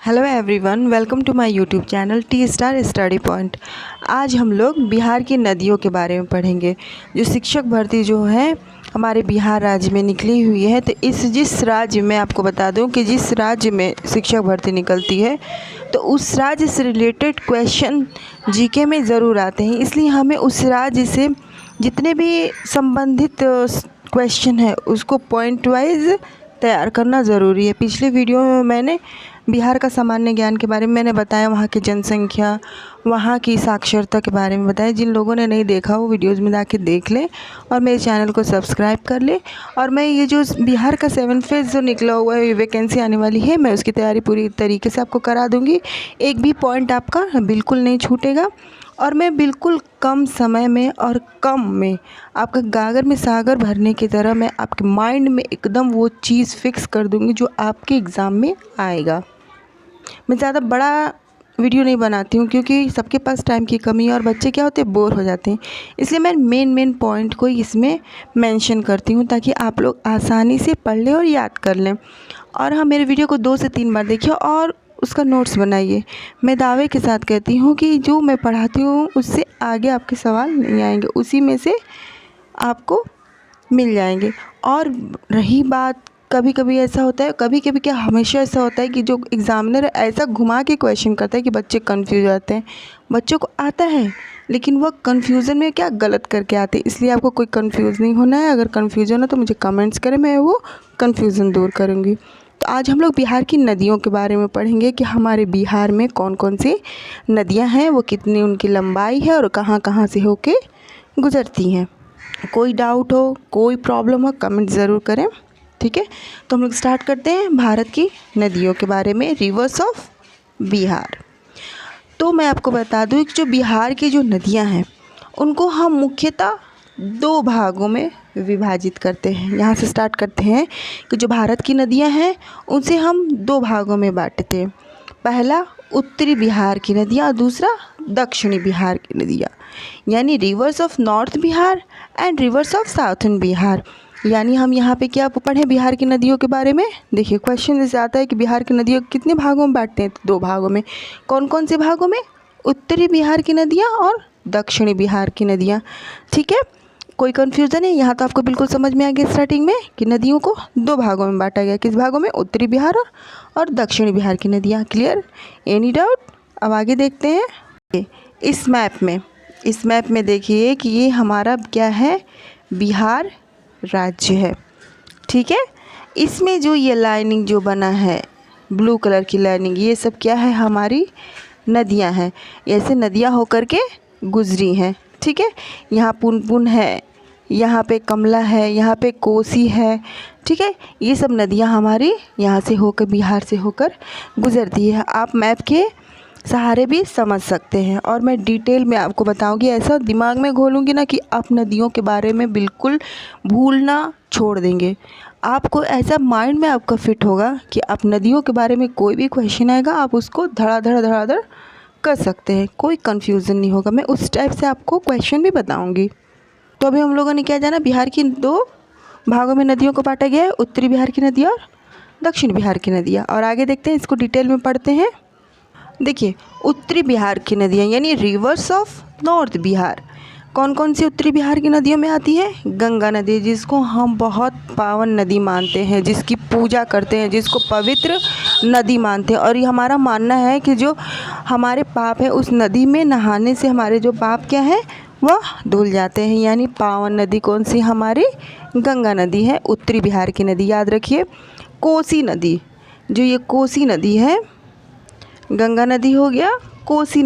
Hello everyone, welcome to my YouTube channel T star study point. आज हम लोग बिहार की नदियों के बारे में पढ़ेंगे। जो शिक्षक भर्ती जो है हमारे बिहार राज्य में निकली हुई है, तो जिस राज्य में आपको बता दूं कि जिस राज्य में शिक्षक भर्ती निकलती है तो उस राज्य से रिलेटेड क्वेश्चन जीके में ज़रूर आते हैं। इसलिए हमें उस राज्य से जितने भी संबंधित क्वेश्चन है उसको पॉइंट वाइज तैयार करना ज़रूरी है। पिछले वीडियो में मैंने बिहार का सामान्य ज्ञान के बारे में मैंने बताया, वहाँ की जनसंख्या, वहाँ की साक्षरता के बारे में बताया। जिन लोगों ने नहीं देखा वो वीडियोज़ में जाके देख लें और मेरे चैनल को सब्सक्राइब कर लें। और मैं ये जो बिहार का 7th फेज़ जो निकला हुआ है, वैकेंसी आने वाली है, मैं उसकी तैयारी पूरी तरीके से आपको करा दूँगी। एक भी पॉइंट आपका बिल्कुल नहीं छूटेगा और मैं बिल्कुल कम समय में और कम में आपका गागर में सागर भरने की तरह मैं आपके माइंड में एकदम वो चीज़ फिक्स कर दूँगी जो आपके एग्ज़ाम में आएगा। मैं ज़्यादा बड़ा वीडियो नहीं बनाती हूँ क्योंकि सबके पास टाइम की कमी है और बच्चे क्या होते हैं, बोर हो जाते हैं। इसलिए मैं मेन पॉइंट को इसमें मेंशन करती हूँ ताकि आप लोग आसानी से पढ़ लें और याद कर लें। और हाँ, मेरे वीडियो को 2 से 3 बार देखिए और उसका नोट्स बनाइए। मैं दावे के साथ कहती हूँ कि जो मैं पढ़ाती हूँ उससे आगे आपके सवाल नहीं आएंगे, उसी में से आपको मिल जाएंगे। और रही बात, कभी कभी ऐसा होता है, कभी कभी क्या हमेशा ऐसा होता है कि जो एग्ज़ामिनर ऐसा घुमा के क्वेश्चन करता है कि बच्चे कंफ्यूज हो जाते हैं। बच्चों को आता है लेकिन वह कंफ्यूजन में क्या गलत करके आते हैं। इसलिए आपको कोई कंफ्यूज नहीं होना है। अगर कंफ्यूजन हो तो मुझे कमेंट्स करें, मैं वो कंफ्यूजन दूर करूँगी। तो आज हम लोग बिहार की नदियों के बारे में पढ़ेंगे कि हमारे बिहार में कौन कौन सी नदियाँ हैं, वो कितनी उनकी लंबाई है और कहाँ कहाँ से होके गुज़रती हैं। कोई डाउट हो, कोई प्रॉब्लम हो, कमेंट ज़रूर करें, ठीक है। तो हम लोग स्टार्ट करते हैं भारत की नदियों के बारे में, रिवर्स ऑफ बिहार। तो मैं आपको बता दूं कि जो बिहार की जो नदियां हैं उनको हम मुख्यतः 2 भागों में विभाजित करते हैं। यहाँ से स्टार्ट करते हैं कि जो भारत की नदियां हैं उनसे हम 2 भागों में बांटते हैं। पहला उत्तरी बिहार की नदियाँ और दूसरा दक्षिणी बिहार की नदियाँ, यानी reverse of north Bihar and reverse of southern Bihar. यानी हम यहाँ पे क्या पढ़ें बिहार की नदियों के बारे में। देखिए क्वेश्चन जैसे आता है कि बिहार की नदियों कितने भागों में बांटते हैं, तो 2 भागों में। कौन कौन से भागों में? उत्तरी बिहार की नदियाँ और दक्षिणी बिहार की नदियाँ, ठीक है। कोई कन्फ्यूज़न है? यहाँ तो आपको बिल्कुल समझ में आ गया स्टार्टिंग में कि नदियों को 2 भागों में बांटा गया। किस भागों में? उत्तरी बिहार और दक्षिणी बिहार की नदियाँ। क्लियर? Any doubt? अब आगे देखते हैं। इस मैप में देखिए कि ये हमारा क्या है, बिहार राज्य है, ठीक है। इसमें जो ये लाइनिंग जो बना है, ब्लू कलर की लाइनिंग, ये सब क्या है, हमारी नदियां हैं। ऐसे नदियां होकर के गुजरी हैं, ठीक है। यहाँ पुनपुन है, यहाँ पे कमला है, यहाँ पे कोसी है, ठीक है। ये सब नदियां हमारी यहाँ से होकर, बिहार से होकर गुजरती है। आप मैप के सहारे भी समझ सकते हैं और मैं डिटेल में आपको बताऊंगी। ऐसा दिमाग में घोलूंगी ना कि आप नदियों के बारे में बिल्कुल भूलना छोड़ देंगे। आपको ऐसा माइंड में आपका फिट होगा कि आप नदियों के बारे में कोई भी क्वेश्चन आएगा आप उसको धड़ाधड़ कर सकते हैं, कोई कन्फ्यूज़न नहीं होगा। मैं उस टाइप से आपको क्वेश्चन भी बताऊँगी। तो अभी हम लोगों ने क्या जाना, बिहार की 2 भागों में नदियों को बांटा गया है, उत्तरी बिहार की नदियाँ और दक्षिण बिहार की नदियाँ। और आगे देखते हैं, इसको डिटेल में पढ़ते हैं। देखिए उत्तरी बिहार की नदियाँ यानी रिवर्स ऑफ नॉर्थ बिहार, कौन कौन सी उत्तरी बिहार की नदियों में आती है? गंगा नदी, जिसको हम बहुत पावन नदी मानते हैं, जिसकी पूजा करते हैं, जिसको पवित्र नदी मानते हैं। और ये हमारा मानना है कि जो हमारे पाप है उस नदी में नहाने से हमारे जो पाप क्या है वह धुल जाते हैं। यानी पावन नदी कौन सी? हमारी गंगा नदी है, उत्तरी बिहार की नदी। याद रखिए कोसी नदी, जो ये कोसी नदी है, गंगा नदी हो गया, कोसी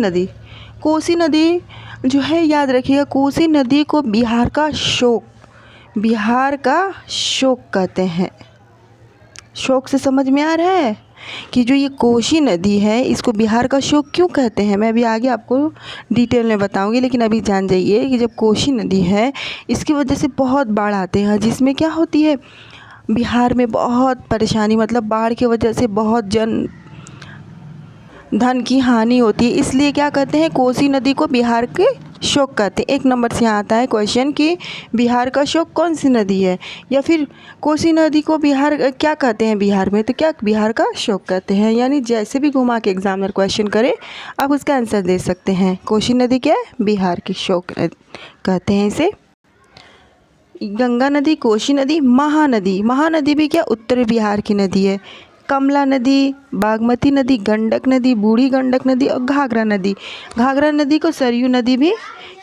नदी जो है, याद रखिएगा कोसी नदी को बिहार का शोक कहते हैं। शोक से समझ में आ रहा है कि जो ये कोसी नदी है इसको बिहार का शोक क्यों कहते हैं, मैं अभी आगे आपको डिटेल में बताऊंगी। लेकिन अभी जान जाइए कि जब कोसी नदी है इसकी वजह से बहुत बाढ़ आते हैं, जिसमें क्या होती है, बिहार में बहुत परेशानी, मतलब बाढ़ की वजह से बहुत धन की हानि होती है। इसलिए क्या कहते हैं, कोसी नदी को बिहार के अशोक कहते हैं। 1 नंबर से यहाँ आता है क्वेश्चन कि बिहार का अशोक कौन सी नदी है, या फिर कोसी नदी को बिहार क्या कहते हैं बिहार में, तो क्या बिहार का अशोक कहते हैं। यानी जैसे भी घुमा के एग्जामिनर क्वेश्चन करे आप उसका आंसर दे सकते हैं। कोसी नदी क्या है, बिहार की अशोक कहते हैं इसे। गंगा नदी, कोसी नदी, महानदी, महानदी भी क्या उत्तरी बिहार की नदी है। कमला नदी, बागमती नदी, गंडक नदी, बूढ़ी गंडक नदी और घाघरा नदी। घाघरा नदी को सरयू नदी भी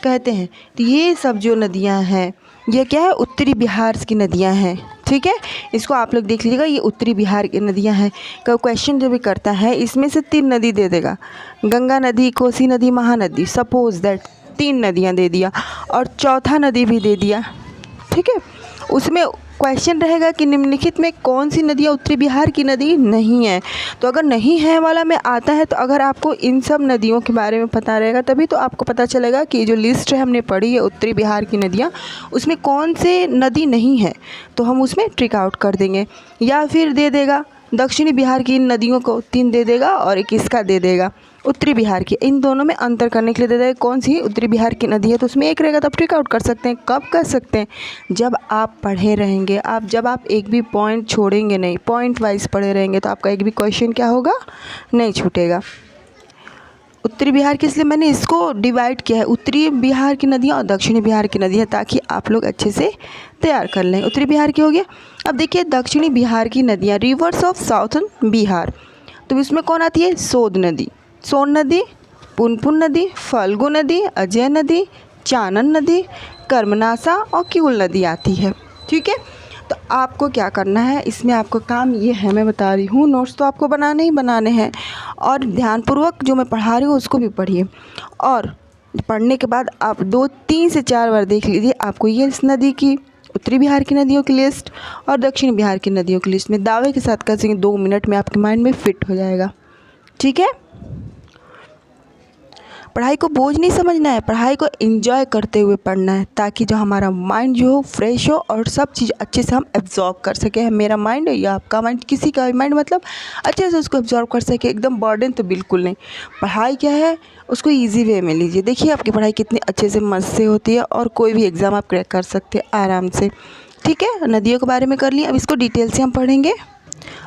कहते हैं। तो ये सब जो नदियां हैं ये क्या है, उत्तरी बिहार की नदियां हैं। ठीक है, इसको आप लोग देख लीजिएगा, ये उत्तरी बिहार की नदियां हैं। क्वेश्चन जो भी करता है इसमें से 3 नदी दे देगा, गंगा नदी, कोसी नदी, महानदी। सपोज दैट 3 नदियाँ दे दिया और चौथा नदी भी दे दिया। ठीक है, उसमें क्वेश्चन रहेगा कि निम्नलिखित में कौन सी नदियाँ उत्तरी बिहार की नदी नहीं है। तो अगर नहीं है वाला में आता है, तो अगर आपको इन सब नदियों के बारे में पता रहेगा तभी तो आपको पता चलेगा कि जो लिस्ट है हमने पढ़ी है उत्तरी बिहार की नदियाँ, उसमें कौन से नदी नहीं है, तो हम उसमें ट्रिक आउट कर देंगे। या फिर दे देगा दक्षिणी बिहार की इन नदियों को 3 दे देगा और एक इसका दे देगा उत्तरी बिहार की। इन दोनों में अंतर करने के लिए दे देगा कौन सी उत्तरी बिहार की नदी है, तो उसमें एक रहेगा, तब ट्रिक आउट कर सकते हैं। कब कर सकते हैं, जब आप पढ़े रहेंगे। जब आप एक भी पॉइंट छोड़ेंगे नहीं, पॉइंट वाइज पढ़े रहेंगे, तो आपका एक भी क्वेश्चन क्या होगा, नहीं छूटेगा। उत्तरी बिहार की इसलिए मैंने इसको डिवाइड किया है, उत्तरी बिहार की नदियाँ और दक्षिणी बिहार की नदियाँ, ताकि आप लोग अच्छे से तैयार कर लें। उत्तरी बिहार की हो गया। अब देखिए दक्षिणी बिहार की नदियाँ, रिवर्स ऑफ साउथर्न बिहार, तो इसमें कौन आती है, सोद नदी, सोन नदी, पुनपुन नदी, फल्गु नदी, अजय नदी, चानन नदी, कर्मनासा और किउल नदी आती है। ठीक है, तो आपको क्या करना है, इसमें आपको काम ये है, मैं बता रही हूँ, नोट्स तो आपको बनाने ही बनाने हैं और ध्यानपूर्वक जो मैं पढ़ा रही हूँ उसको भी पढ़िए। और पढ़ने के बाद आप 2-3 से 4 बार देख लीजिए, आपको ये इस नदी की, उत्तरी बिहार की नदियों की लिस्ट और दक्षिण बिहार की नदियों की लिस्ट में दावे के साथ कर सकेंगे, 2 मिनट में आपके माइंड में फिट हो जाएगा। ठीक है, पढ़ाई को बोझ नहीं समझना है, पढ़ाई को एंजॉय करते हुए पढ़ना है, ताकि जो हमारा माइंड जो हो फ्रेश हो और सब चीज़ अच्छे से हम एब्जॉर्ब कर सकें। मेरा माइंड या आपका माइंड, किसी का भी माइंड, मतलब अच्छे से उसको एब्जॉर्ब कर सके, एकदम बर्डन तो बिल्कुल नहीं। पढ़ाई क्या है, उसको ईजी वे में लीजिए। देखिए आपकी पढ़ाई कितनी अच्छे से मस्त से होती है और कोई भी एग्ज़ाम आप क्रैक कर सकते हैं आराम से। ठीक है, नदियों के बारे में कर लिया, अब इसको डिटेल से हम पढ़ेंगे।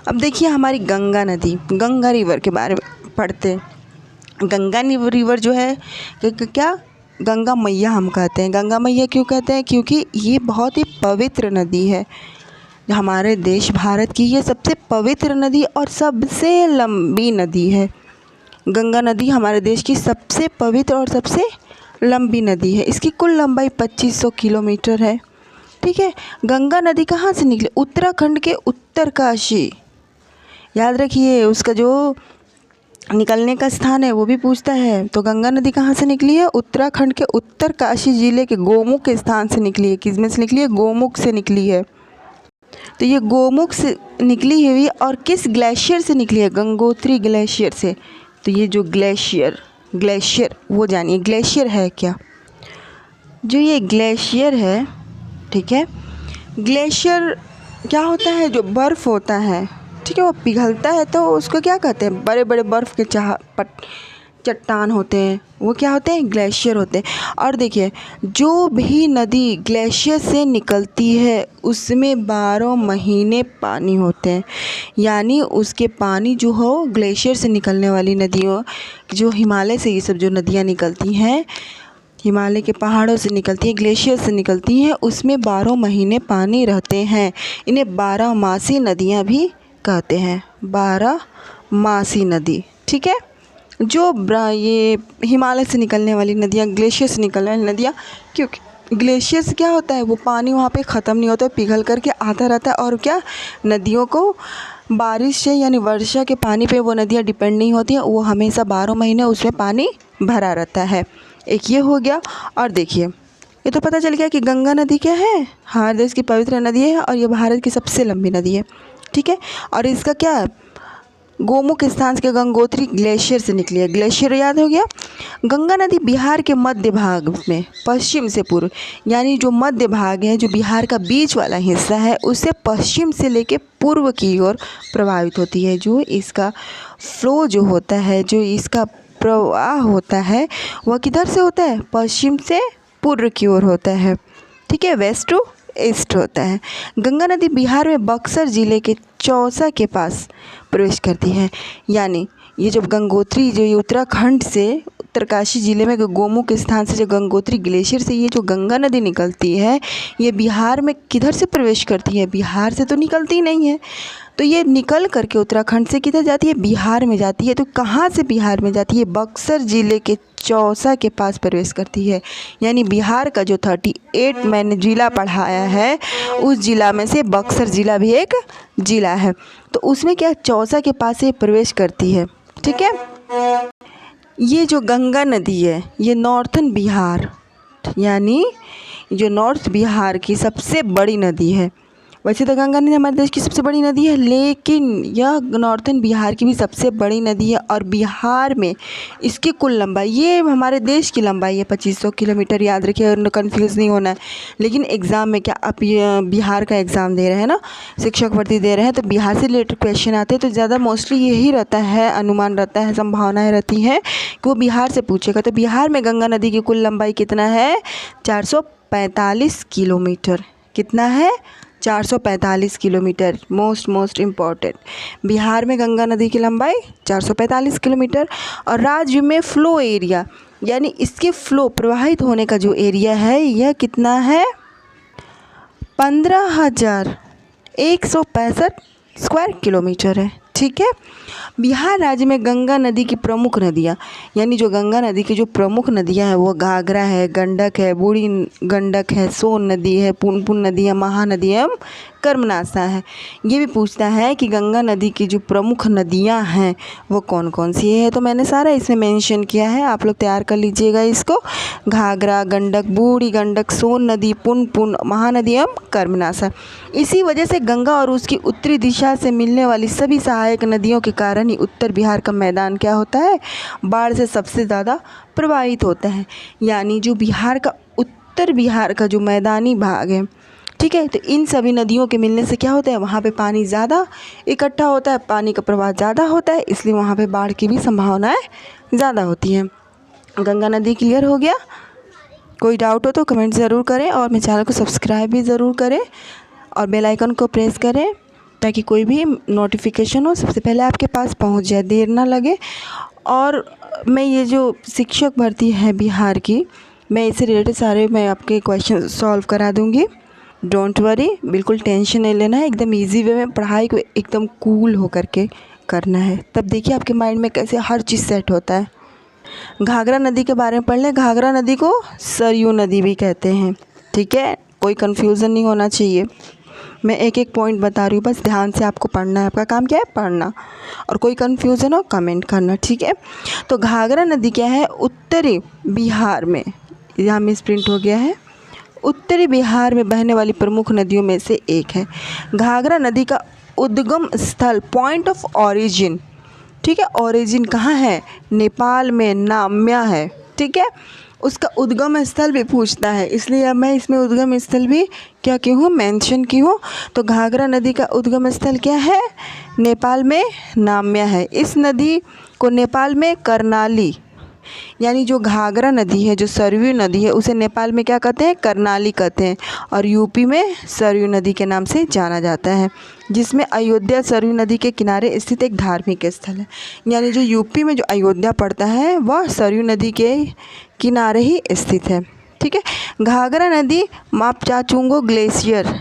अब देखिए हमारी गंगा नदी, गंगा रिवर के बारे में पढ़ते हैं। गंगा रिवर जो है क्या, गंगा मैया हम कहते हैं। गंगा मैया क्यों कहते हैं, क्योंकि ये बहुत ही पवित्र नदी है। हमारे देश भारत की ये सबसे पवित्र नदी और सबसे लंबी नदी है। गंगा नदी हमारे देश की सबसे पवित्र और सबसे लंबी नदी है। इसकी कुल लंबाई 2500 किलोमीटर है। ठीक है, गंगा नदी कहाँ से निकले, उत्तराखंड के उत्तरकाशी, याद रखिए उसका जो निकलने का स्थान है वो भी पूछता है। तो गंगा नदी कहाँ से निकली है, उत्तराखंड के उत्तरकाशी जिले के गोमुख के स्थान से निकली है। किस में से निकली है, गोमुख से निकली है। तो ये गोमुख से निकली हुई और किस ग्लेशियर से निकली है, गंगोत्री ग्लेशियर से। तो ये जो ग्लेशियर वो जानिए, ग्लेशियर है क्या, जो ये ग्लेशियर है, ठीक है, ग्लेशियर क्या होता है, जो बर्फ़ होता है, ठीक है, वो पिघलता है तो उसको क्या कहते हैं, बड़े बड़े बर्फ़ के चट्टान होते हैं, वो क्या होते हैं, ग्लेशियर होते हैं। और देखिए जो भी नदी ग्लेशियर से निकलती है उसमें 12 महीने पानी होते हैं। यानी उसके पानी जो हो, ग्लेशियर से निकलने वाली नदियों, जो हिमालय से ये सब जो नदियाँ निकलती हैं, हिमालय के पहाड़ों से निकलती हैं, ग्लेशियर से निकलती हैं, उसमें 12 महीने पानी रहते हैं। इन्हें 12मासी नदियाँ भी कहते हैं, 12मासी नदी। ठीक है, जो ये हिमालय से निकलने वाली नदियाँ, ग्लेशियर से निकलने वाली नदियाँ, क्योंकि ग्लेशियर से क्या होता है, वो पानी वहाँ पे ख़त्म नहीं होता है, पिघल करके आता रहता है। और क्या, नदियों को बारिश से यानी वर्षा के पानी पे वो नदियाँ डिपेंड नहीं होती हैं, वो हमेशा 12 महीने उसमें पानी भरा रहता है। एक ये हो गया। और देखिए ये तो पता चल गया कि गंगा नदी क्या है, हमारे देश की पवित्र नदी है और ये भारत की सबसे लंबी नदी है। ठीक है, और इसका क्या है, गोमुख स्थान के गंगोत्री ग्लेशियर से निकली है। ग्लेशियर याद हो गया। गंगा नदी बिहार के मध्य भाग में पश्चिम से पूर्व, यानी जो मध्य भाग है, जो बिहार का बीच वाला हिस्सा है, उससे पश्चिम से लेके पूर्व की ओर प्रवाहित होती है। जो इसका फ्लो जो होता है, जो इसका प्रवाह होता है वह किधर से होता है? पश्चिम से पूर्व की ओर होता है, ठीक है, वेस्ट टू ईस्ट होता है। गंगा नदी बिहार में बक्सर ज़िले के चौसा के पास प्रवेश करती है। यानी ये जब गंगोत्री, जो ये उत्तराखंड से उत्तरकाशी ज़िले में गोमुख के स्थान से जो गंगोत्री ग्लेशियर से ये जो गंगा नदी निकलती है, ये बिहार में किधर से प्रवेश करती है? बिहार से तो निकलती नहीं है, तो ये निकल करके उत्तराखंड से किधर जाती है? बिहार में जाती है। तो कहाँ से बिहार में जाती है? बक्सर ज़िले के चौसा के पास प्रवेश करती है। यानी बिहार का जो 38 मैंने ज़िला पढ़ाया है, उस ज़िला में से बक्सर ज़िला भी एक ज़िला है। तो उसमें क्या, चौसा के पास ये प्रवेश करती है, ठीक है। ये जो गंगा नदी है, ये नॉर्थन बिहार, यानी जो नॉर्थ बिहार की सबसे बड़ी नदी है। वैसे तो गंगा नदी हमारे देश की सबसे बड़ी नदी है, लेकिन यह नॉर्थन बिहार की भी सबसे बड़ी नदी है। और बिहार में इसकी कुल लंबाई, ये हमारे देश की लंबाई है 2500 किलोमीटर, याद रखिए और कन्फ्यूज़ नहीं होना है। लेकिन एग्ज़ाम में क्या, आप ये बिहार का एग्ज़ाम दे रहे हैं ना, शिक्षक भर्ती दे रहे हैं, तो बिहार से रिलेटेड क्वेश्चन आते हैं, तो ज़्यादा मोस्टली यही रहता है, अनुमान रहता है, संभावनाएँ रहती हैं कि वो बिहार से पूछेगा। तो बिहार में गंगा नदी की कुल लंबाई कितना है? 445 किलोमीटर। कितना है? 445 किलोमीटर। मोस्ट इम्पॉर्टेंट, बिहार में गंगा नदी की लंबाई 445 किलोमीटर। और राज्य में फ्लो एरिया, यानी इसके फ्लो, प्रवाहित होने का जो एरिया है, यह कितना है? 15,165 स्क्वायर किलोमीटर है, ठीक है। बिहार राज्य में गंगा नदी की प्रमुख नदियाँ, यानी जो गंगा नदी की जो प्रमुख नदियाँ हैं वो घाघरा है, गंडक है, बूढ़ी गंडक है, सोन नदी है, पुनपुन नदी है, महानदी एवं कर्मनाशा है। ये भी पूछता है कि गंगा नदी की जो प्रमुख नदियाँ हैं वो कौन कौन सी है, तो मैंने सारा इसमें मेंशन किया है, आप लोग तैयार कर लीजिएगा इसको। घाघरा, गंडक, बूढ़ी गंडक, सोन नदी, पुनपुन, महानदी एवं कर्मनाशा। इसी वजह से गंगा और उसकी उत्तरी दिशा से मिलने वाली सभी सहायक नदियों के कारण ही उत्तर बिहार का मैदान क्या होता है? बाढ़ से सबसे ज़्यादा प्रभावित होता है। यानी जो बिहार का उत्तर बिहार का जो मैदानी भाग है, ठीक है, तो इन सभी नदियों के मिलने से क्या होता है? वहाँ पे पानी ज़्यादा इकट्ठा होता है, पानी का प्रवाह ज़्यादा होता है, इसलिए वहाँ पे बाढ़ की भी संभावनाएं ज़्यादा होती हैं। गंगा नदी क्लियर हो गया? कोई डाउट हो तो कमेंट ज़रूर करें और मेरे चैनल को सब्सक्राइब भी ज़रूर करें और बेल आइकन को प्रेस करें ताकि कोई भी नोटिफिकेशन हो सबसे पहले आपके पास पहुंच जाए, देर ना लगे। और मैं ये जो शिक्षक भर्ती है बिहार की, मैं इससे रिलेटेड सारे मैं आपके क्वेश्चन सॉल्व करा दूँगी, डोंट वरी, बिल्कुल टेंशन नहीं लेना है। एकदम इजी वे में पढ़ाई को एकदम कूल होकर के करना है, तब देखिए आपके माइंड में कैसे हर चीज़ सेट होता है। घाघरा नदी के बारे में पढ़ लें। घाघरा नदी को सरयू नदी भी कहते हैं, ठीक है, कोई कन्फ्यूज़न नहीं होना चाहिए। मैं एक एक पॉइंट बता रही हूँ, बस ध्यान से आपको पढ़ना है, आपका काम क्या है? पढ़ना। और कोई कन्फ्यूज़न हो कमेंट करना, ठीक है। तो घाघरा नदी क्या है? उत्तरी बिहार में, यहाँ मिस प्रिंट हो गया है, उत्तरी बिहार में बहने वाली प्रमुख नदियों में से एक है। घाघरा नदी का उद्गम स्थल, पॉइंट ऑफ ओरिजिन, ठीक है, ओरिजिन कहाँ है? नेपाल में नाम्या है, ठीक है। उसका उद्गम स्थल भी पूछता है, इसलिए अब मैं इसमें उद्गम स्थल भी क्या की हूँ? मेंशन की हूँ। तो घाघरा नदी का उद्गम स्थल क्या है? नेपाल में नाम्या है। इस नदी को नेपाल में कर्णाली, यानी जो घाघरा नदी है, जो सरयू नदी है, उसे नेपाल में क्या कहते हैं? कर्णाली कहते हैं। और यूपी में सरयू नदी के नाम से जाना जाता है, जिसमें अयोध्या सरयू नदी के किनारे स्थित एक धार्मिक स्थल है। यानी जो यूपी में जो अयोध्या पड़ता है वह सरयू नदी के किनारे ही स्थित है, ठीक है। घाघरा नदी मापचाचुंगो ग्लेशियर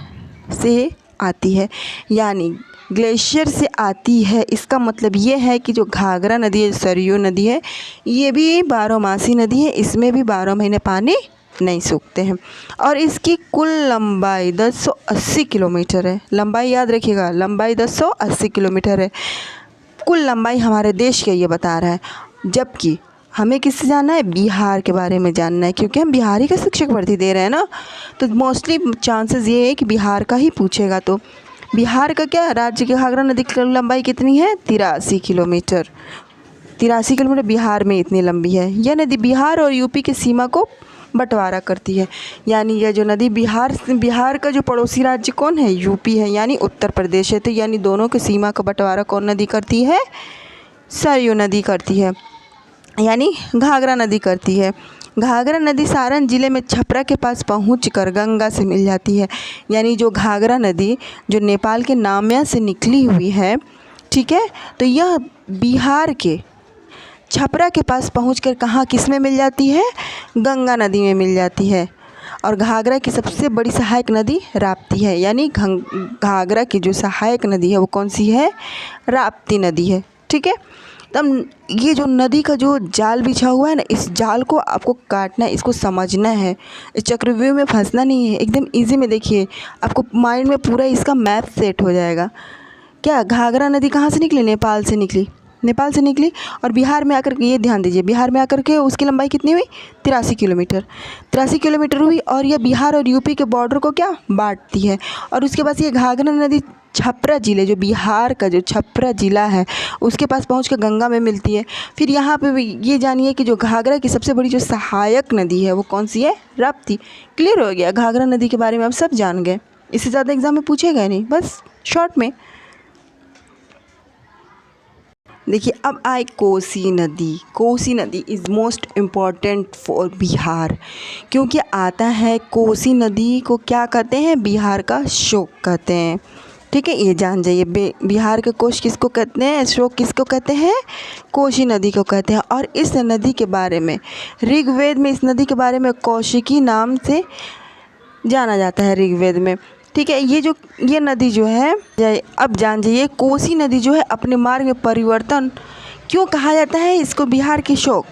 से आती है, यानी ग्लेशियर से आती है। इसका मतलब ये है कि जो घाघरा नदी है, सरयू नदी है, ये भी 12मासी नदी है, इसमें भी 12 महीने पानी नहीं सूखते हैं। और इसकी कुल लंबाई 1080 किलोमीटर है। लंबाई याद रखिएगा, लंबाई 1080 किलोमीटर है। कुल लंबाई हमारे देश के ये बता रहा है, जबकि हमें किससे जानना है? बिहार के बारे में जानना है, क्योंकि हम बिहारी का शिक्षक भर्ती दे रहे हैं ना, तो मोस्टली चांसेस ये है कि बिहार का ही पूछेगा। तो बिहार का क्या, राज्य की घाघरा नदी की लंबाई कितनी है? 83 किलोमीटर। 83 किलोमीटर बिहार में इतनी लंबी है। यह नदी बिहार और यूपी की सीमा को बंटवारा करती है। यानी यह जो नदी बिहार का जो पड़ोसी राज्य कौन है? यूपी है, यानी उत्तर प्रदेश है। तो यानी दोनों की सीमा का बंटवारा कौन नदी करती है? सरयू नदी करती है। यानी घाघरा नदी करती है। घाघरा नदी सारण जिले में छपरा के पास पहुंचकर गंगा से मिल जाती है। यानी जो घाघरा नदी जो नेपाल के नाम्या से निकली हुई है, ठीक है, तो यह बिहार के छपरा के पास पहुंचकर कहाँ किस में मिल जाती है? गंगा नदी में मिल जाती है। और घाघरा की सबसे बड़ी सहायक नदी राप्ती है। यानी घाघरा की जो सहायक नदी है वो कौन सी है? राप्ती नदी है। ठीक है, तब ये जो नदी का जो जाल बिछा हुआ है ना, इस जाल को आपको काटना है, इसको समझना है, इस चक्रव्यूह में फंसना नहीं है। एकदम इजी में देखिए, आपको माइंड में पूरा इसका मैप सेट हो जाएगा। क्या घाघरा नदी कहाँ से निकली? नेपाल से निकली। नेपाल से निकली और बिहार में आकर के, ये ध्यान दीजिए, बिहार में आकर के उसकी लंबाई कितनी हुई? 83 किलोमीटर। 83 किलोमीटर हुई और यह बिहार और यूपी के बॉर्डर को क्या बांटती है। और उसके बाद ये घाघरा नदी छपरा ज़िले, जो बिहार का जो छपरा ज़िला है, उसके पास पहुँच कर गंगा में मिलती है। फिर यहाँ पे ये जानिए कि जो घाघरा की सबसे बड़ी जो सहायक नदी है वो कौन सी है? राप्ती। क्लियर हो गया? घाघरा नदी के बारे में आप सब जान गए, इससे ज़्यादा एग्जाम में पूछेगा नहीं, बस शॉर्ट में। देखिए, अब आए कोसी नदी। कोसी नदी is most important for Bihar, क्योंकि आता है कोसी नदी को क्या कहते हैं? बिहार का शोक कहते हैं। ठीक है, ये जान जाइए, बिहार के कोश किसको कहते हैं? शोक किसको कहते हैं? कोसी नदी को कहते हैं। और इस नदी के बारे में ऋग्वेद में, इस नदी के बारे में कौशिकी नाम से जाना जाता है ऋग्वेद में। ठीक है, ये नदी जो है, अब जान जाइए, कोसी नदी जो है अपने मार्ग में परिवर्तन क्यों कहा जाता है इसको बिहार की शोक?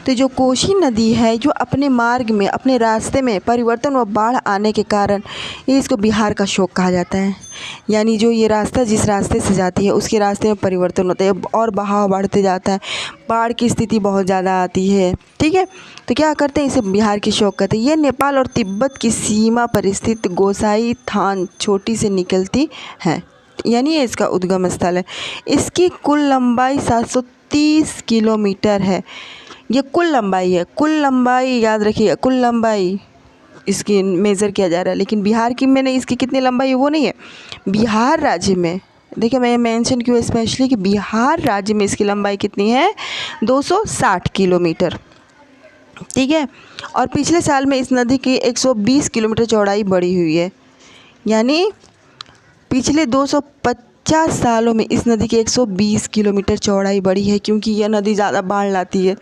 तो जो कोसी नदी है, जो अपने मार्ग में, अपने रास्ते में परिवर्तन व बाढ़ आने के कारण ये इसको बिहार का शोक कहा जाता है। यानी जो ये रास्ता जिस रास्ते से जाती है उसके रास्ते में परिवर्तन होता है और बहाव बढ़ते जाता है, बाढ़ की स्थिति बहुत ज़्यादा आती है। ठीक है, तो क्या करते हैं? इसे बिहार की शोक कहते हैं। ये नेपाल और तिब्बत की सीमा पर स्थित गोसाई थान छोटी से निकलती है, यानी ये इसका उद्गम स्थल है। इसकी कुल लंबाई 730 किलोमीटर है। ये कुल लंबाई है, कुल लंबाई याद रखिए, कुल लंबाई इसकी मेज़र किया जा रहा है। लेकिन बिहार की में नहीं, इसकी कितनी लंबाई है वो नहीं है। बिहार राज्य में, देखिए मैं मेंशन क्यों स्पेशली कि बिहार राज्य में इसकी लंबाई कितनी है? 260 किलोमीटर। ठीक है, और पिछले साल में इस नदी की 120 किलोमीटर चौड़ाई बढ़ी हुई है। यानी पिछले 250 सालों में इस नदी की 120 किलोमीटर चौड़ाई बढ़ी है, क्योंकि यह नदी ज़्यादा बाढ़ लाती है,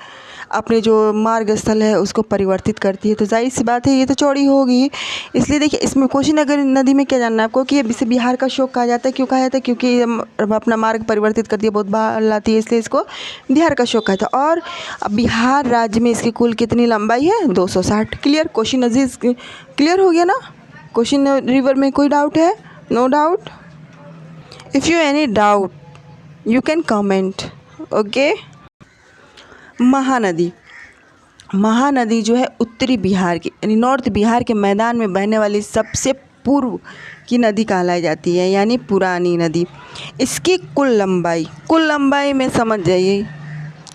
अपने जो मार्ग स्थल है उसको परिवर्तित करती है, तो जाहिर सी बात है ये तो चौड़ी होगी। इसलिए देखिए, इसमें कोसी नदी में क्या जानना है आपको कि इसे बिहार का शोक कहा जाता है। क्यों कहा जाता है? क्योंकि ये अपना मार्ग परिवर्तित करती है, बहुत बाढ़ लाती है, इसलिए इसको बिहार का शोक कहता है। और अब बिहार राज्य में इसकी कुल कितनी लंबाई है? 260। क्लियर? कोसी नदी क्लियर हो गया ना? कोसी रिवर में कोई डाउट है? No doubt? If you any doubt you can comment. Okay. Mahanadi, Mahanadi जो है उत्तरी बिहार की, यानी नॉर्थ बिहार के मैदान में बहने वाली सबसे पूर्व की नदी कहलाई जाती है, यानी पुरानी नदी। इसकी कुल लंबाई में समझ जाइए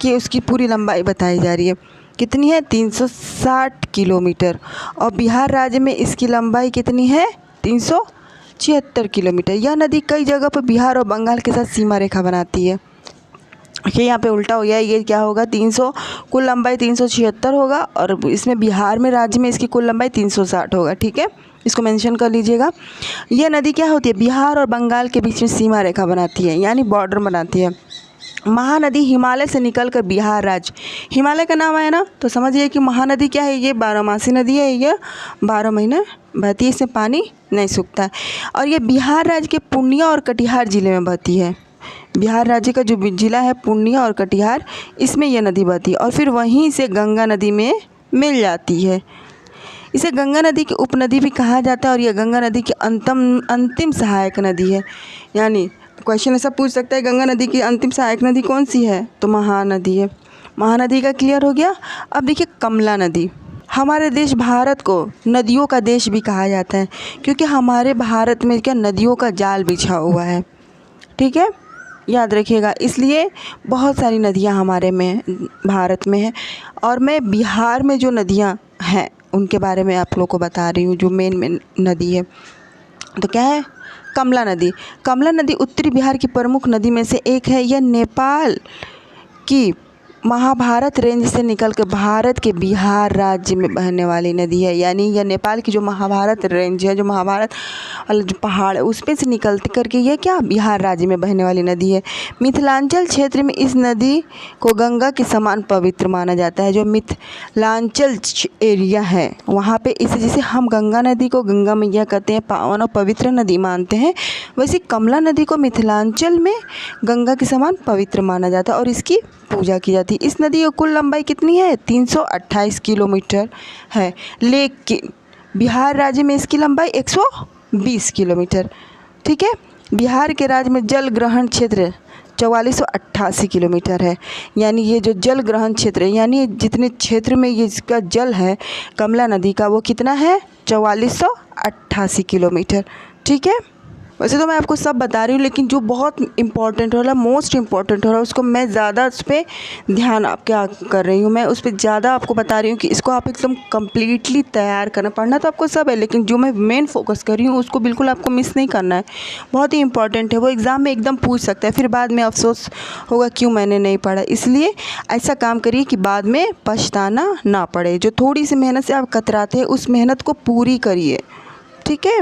कि उसकी पूरी लंबाई बताई जा रही है। कितनी है? 360 किलोमीटर। और बिहार राज्य में इसकी लंबाई कितनी है? 376 किलोमीटर। यह नदी कई जगह पर बिहार और बंगाल के साथ सीमा रेखा बनाती है। ये यहाँ पे उल्टा हो गया, ये क्या होगा? 300, कुल लंबाई 376 होगा और इसमें बिहार में राज्य में इसकी कुल लंबाई 360 होगा। ठीक है, इसको मेंशन कर लीजिएगा। यह नदी क्या होती है? बिहार और बंगाल के बीच में सीमा रेखा बनाती है, यानी बॉर्डर बनाती है। महानदी हिमालय से निकलकर बिहार राज्य, हिमालय का नाम आया ना, तो समझिए कि महानदी क्या है? ये 12मासी नदी है, ये 12 महीने बहती है, इसमें पानी नहीं सूखता है। और ये बिहार राज्य के पूर्णिया और कटिहार ज़िले में बहती है। बिहार राज्य का जो ज़िला है पूर्णिया और कटिहार, इसमें यह नदी बहती है और फिर वहीं से गंगा नदी में मिल जाती है। इसे गंगा नदी की उपनदी भी कहा जाता है और यह गंगा नदी की अंतिम सहायक नदी है। यानी क्वेश्चन ऐसा पूछ सकता है, गंगा नदी की अंतिम सहायक नदी कौन सी है? तो महानदी है। महानदी का क्लियर हो गया। अब देखिए कमला नदी। हमारे देश भारत को नदियों का देश भी कहा जाता है, क्योंकि हमारे भारत में क्या नदियों का जाल बिछा हुआ है। ठीक है, याद रखिएगा। इसलिए बहुत सारी नदियाँ हमारे में भारत में है और मैं बिहार में जो नदियाँ हैं उनके बारे में आप लोगों को बता रही हूँ। जो मेन नदी है तो क्या है? कमला नदी। कमला नदी उत्तरी बिहार की प्रमुख नदी में से एक है। यह नेपाल की महाभारत रेंज से निकल कर भारत के बिहार राज्य में बहने वाली नदी है। यानी यह नेपाल की जो महाभारत रेंज है, जो महाभारत वाला जो पहाड़ है उस पे से निकल करके यह क्या बिहार राज्य में बहने वाली नदी है। मिथिलांचल क्षेत्र में इस नदी को गंगा के समान पवित्र माना जाता है। जो मिथिलांचल एरिया है वहाँ पे इसे, जैसे हम गंगा नदी को गंगा मैया कहते हैं, पावन और पवित्र नदी मानते हैं, वैसे कमला नदी को मिथिलांचल में गंगा के समान पवित्र माना जाता है और इसकी पूजा की जाती है। इस नदी की कुल लंबाई कितनी है? 328 किलोमीटर है, लेकिन बिहार राज्य में इसकी लंबाई 120 किलोमीटर। ठीक है, बिहार के राज्य में जल ग्रहण क्षेत्र 4488 किलोमीटर है। यानी ये जो जल ग्रहण क्षेत्र है, यानी जितने क्षेत्र में ये इसका जल है कमला नदी का, वो कितना है? 4488 किलोमीटर। ठीक है, वैसे तो मैं आपको सब बता रही हूँ, लेकिन जो बहुत इंपॉर्टेंट हो रहा है, मोस्ट इम्पॉर्टेंट हो रहा है, उसको मैं ज़्यादा उस पर ध्यान आप क्या कर रही हूँ, मैं उस पर ज़्यादा आपको बता रही हूँ कि इसको आप एकदम कम्प्लीटली तैयार करना। पढ़ना तो आपको सब है, लेकिन जो मैं मेन फोकस कर रही हूँ उसको बिल्कुल आपको मिस नहीं करना है। बहुत ही इंपॉर्टेंट है, वो एग्ज़ाम में एकदम पूछ सकता है, फिर बाद में अफसोस होगा क्यों मैंने नहीं पढ़ा। इसलिए ऐसा काम करिए कि बाद में पछताना ना पड़े। जो थोड़ी सी मेहनत से आप कतराते हैं उस मेहनत को पूरी करिए। ठीक है,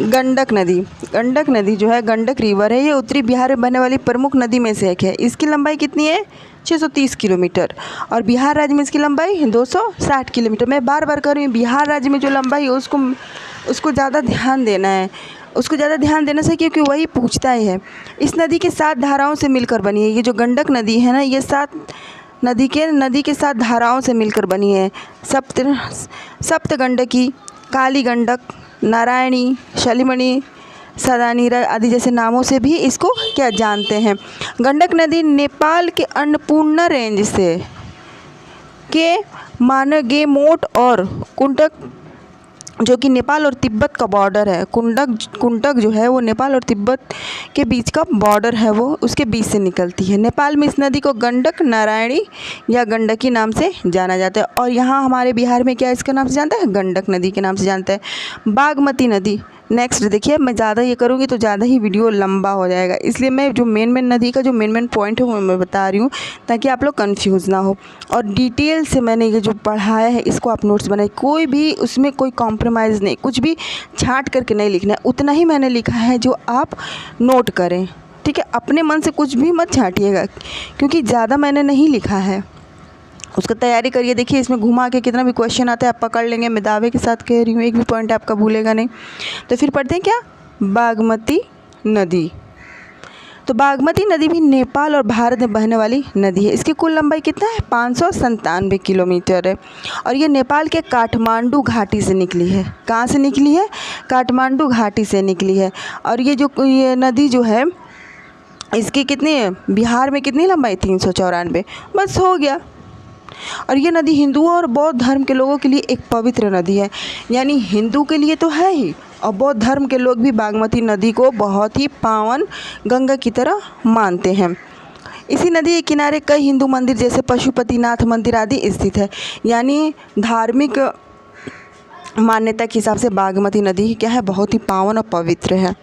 गंडक नदी जो है, गंडक रिवर है, ये उत्तरी बिहार में बहने वाली प्रमुख नदी में से एक है। इसकी लंबाई कितनी है? 630 किलोमीटर और बिहार राज्य में इसकी लंबाई 260 किलोमीटर। मैं बार बार कह रही हूँ, बिहार राज्य में जो लंबाई है उसको ज़्यादा ध्यान देना है, उसको ज़्यादा ध्यान देना से, क्योंकि वही पूछता ही है। इस नदी के 7 धाराओं से मिलकर बनी है। ये जो गंडक नदी है ना, ये 7 नदी के 7 धाराओं से मिलकर बनी है। सप्त गंडकी, काली गंडक, नारायणी, शलिमणि, सदानीरा आदि जैसे नामों से भी इसको क्या जानते हैं। गंडक नदी नेपाल के अन्नपूर्णा रेंज से के मानगेमोट और कुंडक, जो कि नेपाल और तिब्बत का बॉर्डर है, कुंडक जो है वो नेपाल और तिब्बत के बीच का बॉर्डर है, वो उसके बीच से निकलती है। नेपाल में इस नदी को गंडक, नारायणी या गंडकी नाम से जाना जाता है और यहाँ हमारे बिहार में क्या इसके नाम से जानता है? गंडक नदी के नाम से जानता है। बागमती नदी, नेक्स्ट देखिए, मैं ज़्यादा ये करूँगी तो ज़्यादा ही वीडियो लंबा हो जाएगा, इसलिए मैं जो मेन नदी का जो मेन पॉइंट है वो मैं बता रही हूँ ताकि आप लोग कंफ्यूज ना हो। और डिटेल से मैंने ये जो पढ़ाया है इसको आप नोट्स बनाए, कोई भी उसमें कोई कॉम्प्रोमाइज़ नहीं, कुछ भी छांट करके नहीं लिखना है, उतना ही मैंने लिखा है जो आप नोट करें। ठीक है, अपने मन से कुछ भी मत छांटिएगा, क्योंकि ज़्यादा मैंने नहीं लिखा है, उसका तैयारी करिए। देखिए इसमें घुमा के कितना भी क्वेश्चन आता है आप पकड़ लेंगे, मैं दावे के साथ कह रही हूँ, एक भी पॉइंट आपका भूलेगा नहीं। तो फिर पढ़ते हैं क्या? बागमती नदी। तो बागमती नदी भी नेपाल और भारत में बहने वाली नदी है। इसकी कुल लंबाई कितना है? 597 किलोमीटर है और ये नेपाल के काठमांडू घाटी से निकली है। कहाँ से निकली है? काठमांडू घाटी से निकली है। और ये नदी जो है इसकी कितनी है? बिहार में कितनी लंबाई? 394। बस हो गया। और ये नदी हिंदुओं और बौद्ध धर्म के लोगों के लिए एक पवित्र नदी है। यानी हिंदू के लिए तो है ही, और बौद्ध धर्म के लोग भी बागमती नदी को बहुत ही पावन गंगा की तरह मानते हैं। इसी नदी के किनारे कई हिंदू मंदिर जैसे पशुपतिनाथ मंदिर आदि स्थित है। यानी धार्मिक मान्यता के हिसाब से बागमती नदी क्या है? बहुत ही पावन और पवित्र है।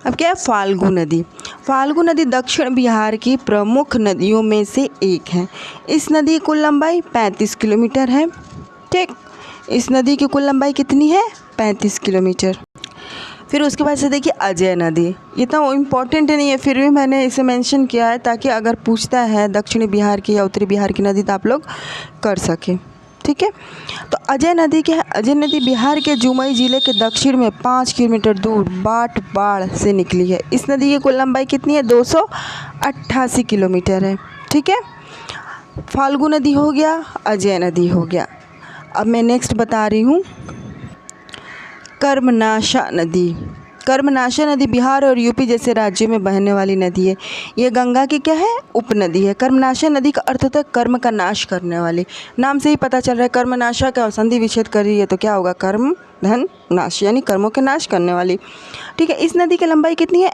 अब क्या है? फाल्गु नदी। फाल्गु नदी दक्षिण बिहार की प्रमुख नदियों में से एक है। इस नदी की कुल लंबाई 35 किलोमीटर है। ठीक, इस नदी की कुल लंबाई कितनी है? 35 किलोमीटर। फिर उसके बाद से देखिए अजय नदी। ये तो इम्पॉर्टेंट नहीं है, फिर भी मैंने इसे मेंशन किया है ताकि अगर पूछता है दक्षिणी बिहार की या उत्तरी बिहार की नदी तो आप लोग कर सकें। ठीक है, तो अजय नदी क्या है? अजय नदी बिहार के जुमई जिले के दक्षिण में 5 किलोमीटर दूर बाड़ से निकली है। इस नदी की कुल लंबाई कितनी है? 288 किलोमीटर है। ठीक है, फाल्गु नदी हो गया, अजय नदी हो गया। अब मैं नेक्स्ट बता रही हूँ कर्मनाशा नदी। कर्मनाशा नदी बिहार और यूपी जैसे राज्यों में बहने वाली नदी है। ये गंगा की क्या है? उपनदी है। कर्मनाशा नदी का अर्थ होता है कर्म का नाश करने वाली। नाम से ही पता चल रहा है कर्मनाशा का संधि विच्छेद कर रही है तो क्या होगा? कर्म धन नाश, यानी कर्मों के नाश करने वाली। ठीक है, इस नदी की लंबाई कितनी है?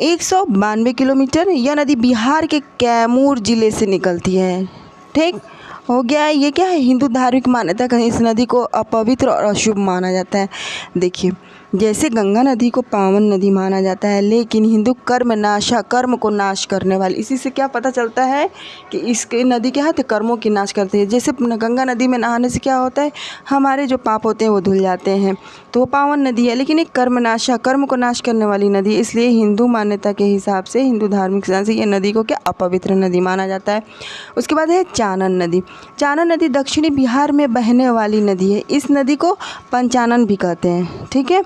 192 किलोमीटर। यह नदी बिहार के कैमूर जिले से निकलती है। ठीक हो गया। ये क्या है? हिंदू धार्मिक मान्यता का इस नदी को अपवित्र और अशुभ माना जाता है। देखिए जैसे गंगा नदी को पावन नदी माना जाता है, लेकिन हिंदू कर्म को नाश करने वाली। इसी से क्या पता चलता है कि इसके नदी क्या है, तो कर्मों की नाश करती है। जैसे गंगा नदी में नहाने से क्या होता है, हमारे जो पाप होते हैं वो धुल जाते हैं, तो वो पावन नदी है, लेकिन एक कर्म को नाश करने वाली नदी। इसलिए हिंदू मान्यता के हिसाब से, हिंदू धार्मिक हिसाब से ये नदी को क्या अपवित्र नदी माना जाता है। उसके बाद है चानन नदी। चानन नदी दक्षिणी बिहार में बहने वाली नदी है। इस नदी को पंचानन भी कहते हैं। ठीक है,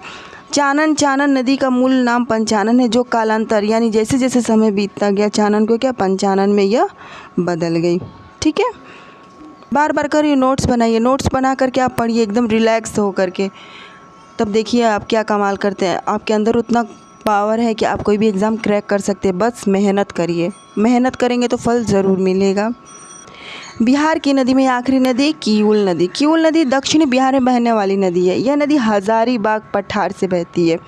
चानन नदी का मूल नाम पंचानन है, जो कालांतर यानी जैसे जैसे समय बीतता गया चानन को क्या पंचानन में यह बदल गई। ठीक है, बार बार कर ये नोट्स बनाइए, नोट्स बना करके आप पढ़िए एकदम रिलैक्स हो करके, तब देखिए आप क्या कमाल करते हैं। आपके अंदर उतना पावर है कि आप कोई भी एग्ज़ाम क्रैक कर सकते हैं। बस मेहनत करिए, मेहनत करेंगे तो फल ज़रूर मिलेगा। बिहार की नदी में आखिरी नदी किऊल नदी। किऊल नदी दक्षिणी बिहार में बहने वाली नदी है। यह नदी हजारीबाग पठार से बहती है।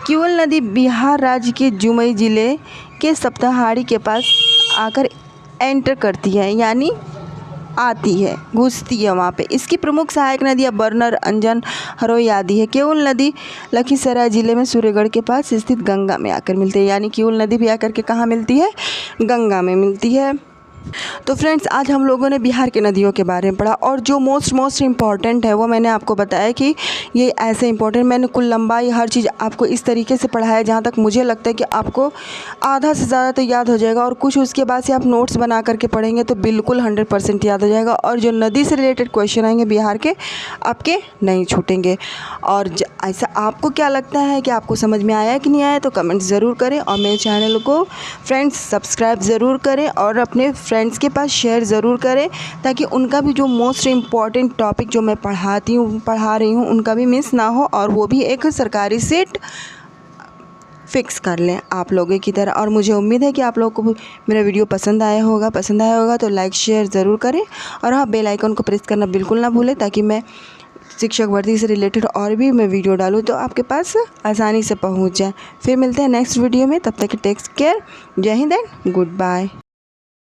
किऊल नदी बिहार राज्य के जमुई जिले के सप्तहाड़ी के पास आकर एंटर करती है, यानी आती है, घुसती है वहाँ पे। इसकी प्रमुख सहायक नदियाँ बरनर, अंजन, हरोई आदि है। किऊल नदी लखीसराय जिले में सूर्यगढ़ के पास स्थित गंगा में आकर मिलती है, यानी किऊल नदी भी आकर के कहाँ मिलती है, गंगा में मिलती है। तो फ्रेंड्स, आज हम लोगों ने बिहार की नदियों के बारे में पढ़ा, और जो मोस्ट इम्पॉर्टेंट है वो मैंने आपको बताया कि ये ऐसे इम्पॉर्टेंट, मैंने कुल लंबाई हर चीज़ आपको इस तरीके से पढ़ाया जहाँ तक मुझे लगता है कि आपको आधा से ज़्यादा तो याद हो जाएगा, और कुछ उसके बाद से आप नोट्स बना करके पढ़ेंगे तो बिल्कुल 100% याद हो जाएगा। और जो नदी से रिलेटेड क्वेश्चन आएंगे बिहार के, आपके नहीं छूटेंगे। और ऐसा आपको क्या लगता है कि आपको समझ में आया कि नहीं आया, तो कमेंट ज़रूर करें, और मेरे चैनल को फ्रेंड्स सब्सक्राइब ज़रूर करें, और अपने फ्रेंड्स के पास शेयर ज़रूर करें, ताकि उनका भी जो मोस्ट इम्पॉर्टेंट टॉपिक जो मैं पढ़ा रही हूँ उनका भी मिस ना हो, और वो भी एक सरकारी सीट फिक्स कर लें आप लोगों की तरह। और मुझे उम्मीद है कि आप लोगों को मेरा वीडियो पसंद आया होगा तो लाइक शेयर ज़रूर करें, और हाँ, बेल आइकन को प्रेस करना बिल्कुल ना भूलें, ताकि मैं शिक्षक भर्ती से रिलेटेड और भी मैं वीडियो डालूँ तो आपके पास आसानी से पहुंच जाए। फिर मिलते हैं नेक्स्ट वीडियो में, तब तक टेक केयर। जय हिंद एंड गुड बाय।